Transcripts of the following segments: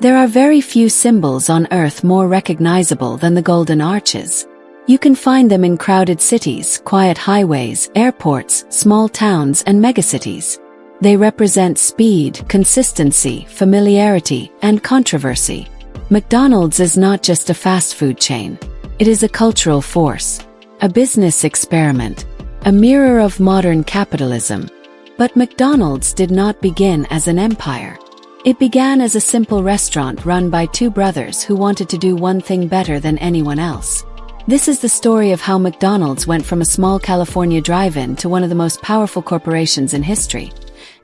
There are very few symbols on Earth more recognizable than the Golden Arches. You can find them in crowded cities, quiet highways, airports, small towns, and megacities. They represent speed, consistency, familiarity, and controversy. McDonald's is not just a fast food chain. It is a cultural force, a business experiment, a mirror of modern capitalism. But McDonald's did not begin as an empire. It began as a simple restaurant run by two brothers who wanted to do one thing better than anyone else. This is the story of how McDonald's went from a small California drive-in to one of the most powerful corporations in history,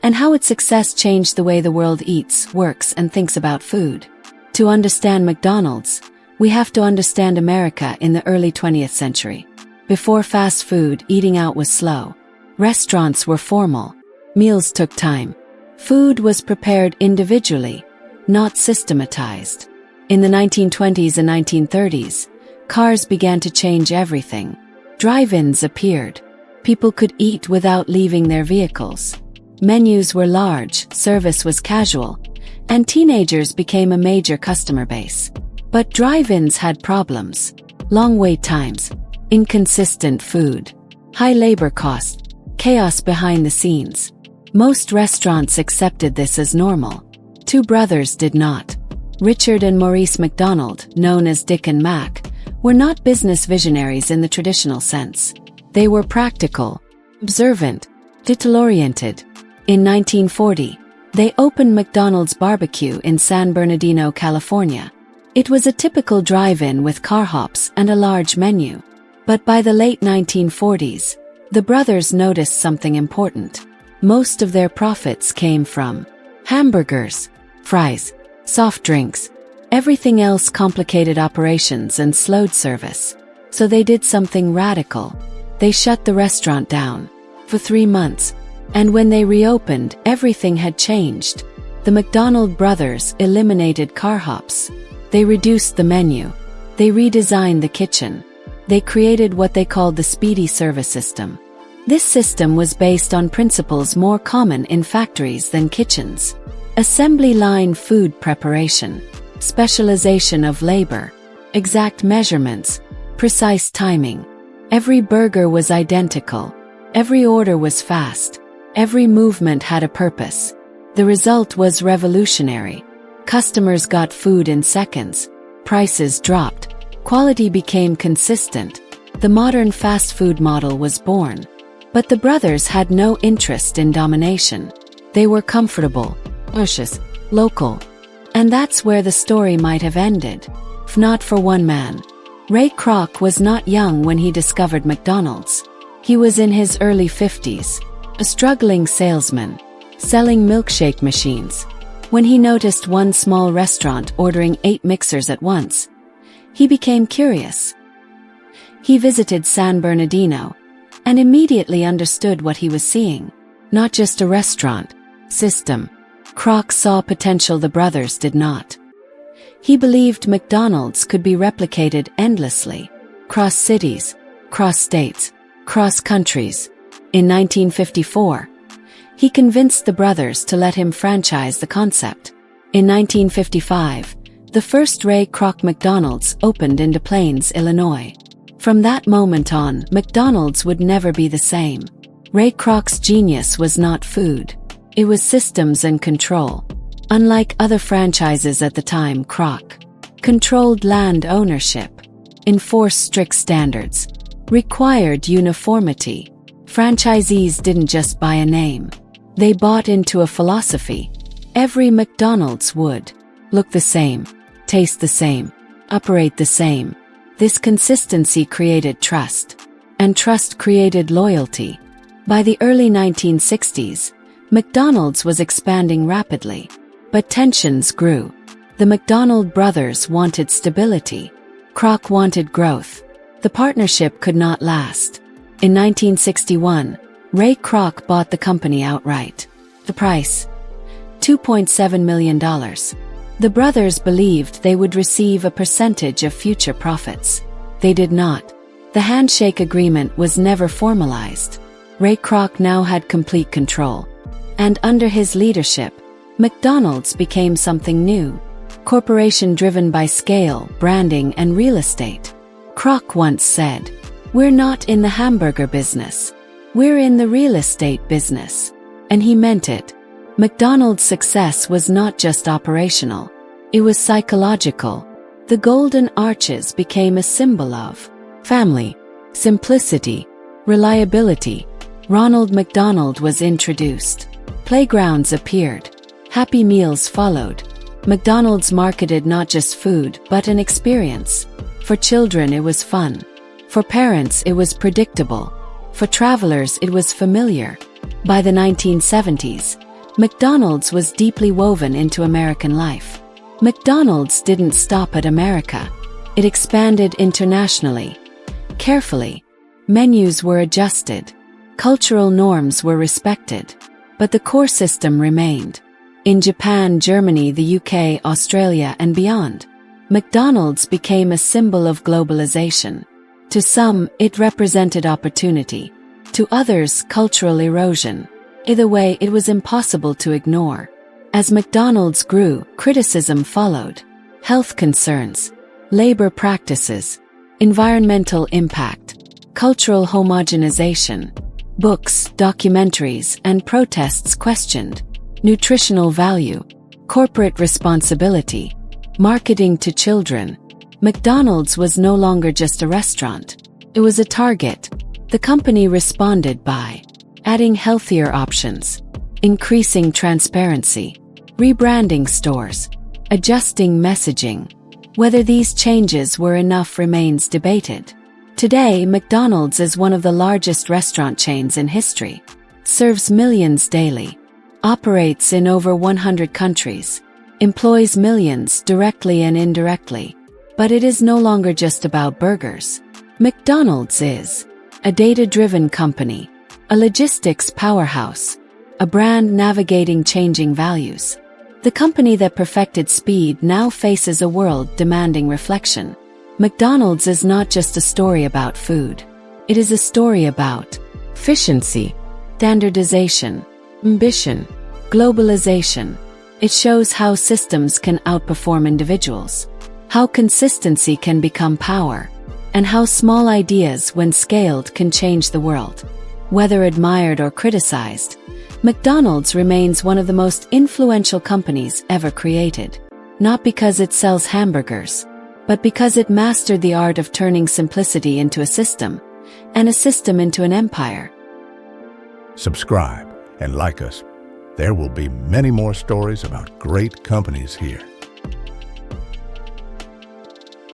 and how its success changed the way the world eats, works, and thinks about food. To understand McDonald's, we have to understand America in the early 20th century. Before fast food, eating out was slow. Restaurants were formal. Meals took time. Food was prepared individually, not systematized. In the 1920s and 1930s, cars began to change everything. Drive-ins appeared. People could eat without leaving their vehicles. Menus were large, service was casual, and teenagers became a major customer base. But drive-ins had problems. Long wait times, inconsistent food, high labor costs, chaos behind the scenes. Most restaurants accepted this as normal. Two brothers did not. Richard and Maurice McDonald, known as Dick and Mac, were not business visionaries in the traditional sense. They were practical, observant, detail-oriented. In 1940, they opened McDonald's Barbecue in San Bernardino, California. It was a typical drive-in with car hops and a large menu. But by the late 1940s, the brothers noticed something important. Most of their profits came from hamburgers, fries, soft drinks. Everything else complicated operations and slowed service. So they did something radical. They shut the restaurant down for 3 months. And when they reopened, everything had changed. The McDonald brothers eliminated car hops. They reduced the menu. They redesigned the kitchen. They created what they called the speedy service system. This system was based on principles more common in factories than kitchens. Assembly line food preparation, specialization of labor, exact measurements, precise timing. Every burger was identical. Every order was fast. Every movement had a purpose. The result was revolutionary. Customers got food in seconds. Prices dropped. Quality became consistent. The modern fast food model was born. But the brothers had no interest in domination. They were comfortable, cautious, local. And that's where the story might have ended, if not for one man. Ray Kroc was not young when he discovered McDonald's. He was in his early 50s, a struggling salesman, selling milkshake machines. When he noticed one small restaurant ordering 8 mixers at once, he became curious. He visited San Bernardino, and immediately understood what he was seeing. Not just a restaurant, system. Kroc saw potential the brothers did not. He believed McDonald's could be replicated endlessly, cross cities, cross states, cross countries. In 1954, he convinced the brothers to let him franchise the concept. In 1955, the first Ray Kroc McDonald's opened in Des Plaines, Illinois. From that moment on, McDonald's would never be the same. Ray Kroc's genius was not food. It was systems and control. Unlike other franchises at the time, Kroc controlled land ownership, enforced strict standards, required uniformity. Franchisees didn't just buy a name. They bought into a philosophy. Every McDonald's would look the same, taste the same, operate the same. This consistency created trust, and trust created loyalty. By the early 1960s, McDonald's was expanding rapidly, but tensions grew. The McDonald brothers wanted stability. Kroc wanted growth. The partnership could not last. In 1961, Ray Kroc bought the company outright. The price? $2.7 million. The brothers believed they would receive a percentage of future profits. They did not. The handshake agreement was never formalized. Ray Kroc now had complete control. And under his leadership, McDonald's became something new. corporation driven by scale, branding, and real estate. Kroc once said, "We're not in the hamburger business. We're in the real estate business." And he meant it. McDonald's success was not just operational. It was psychological. The golden arches became a symbol of family, simplicity, reliability. Ronald McDonald was introduced. Playgrounds appeared. Happy Meals followed. McDonald's marketed not just food, but an experience. For children, it was fun. For parents, it was predictable. For travelers, it was familiar. By the 1970s, McDonald's was deeply woven into American life. McDonald's didn't stop at America. It expanded internationally. Carefully, menus were adjusted. Cultural norms were respected. But the core system remained. In Japan, Germany, the UK, Australia, and beyond, McDonald's became a symbol of globalization. To some, it represented opportunity. To others, cultural erosion. Either way, it was impossible to ignore. As McDonald's grew, criticism followed. Health concerns, labor practices, environmental impact, cultural homogenization. Books, documentaries, and protests questioned nutritional value, corporate responsibility, marketing to children. McDonald's was no longer just a restaurant. It was a target. The company responded by adding healthier options, increasing transparency, rebranding stores, adjusting messaging. Whether these changes were enough remains debated. Today, McDonald's is one of the largest restaurant chains in history, serves millions daily, operates in over 100 countries, employs millions directly and indirectly. But it is no longer just about burgers. McDonald's is a data-driven company, a logistics powerhouse, a brand navigating changing values. The company that perfected speed now faces a world demanding reflection. McDonald's is not just a story about food. It is a story about efficiency, standardization, ambition, globalization. It shows how systems can outperform individuals, how consistency can become power, and how small ideas, when scaled, can change the world. Whether admired or criticized, McDonald's remains one of the most influential companies ever created. Not because it sells hamburgers, but because it mastered the art of turning simplicity into a system, and a system into an empire. Subscribe and like us. There will be many more stories about great companies here.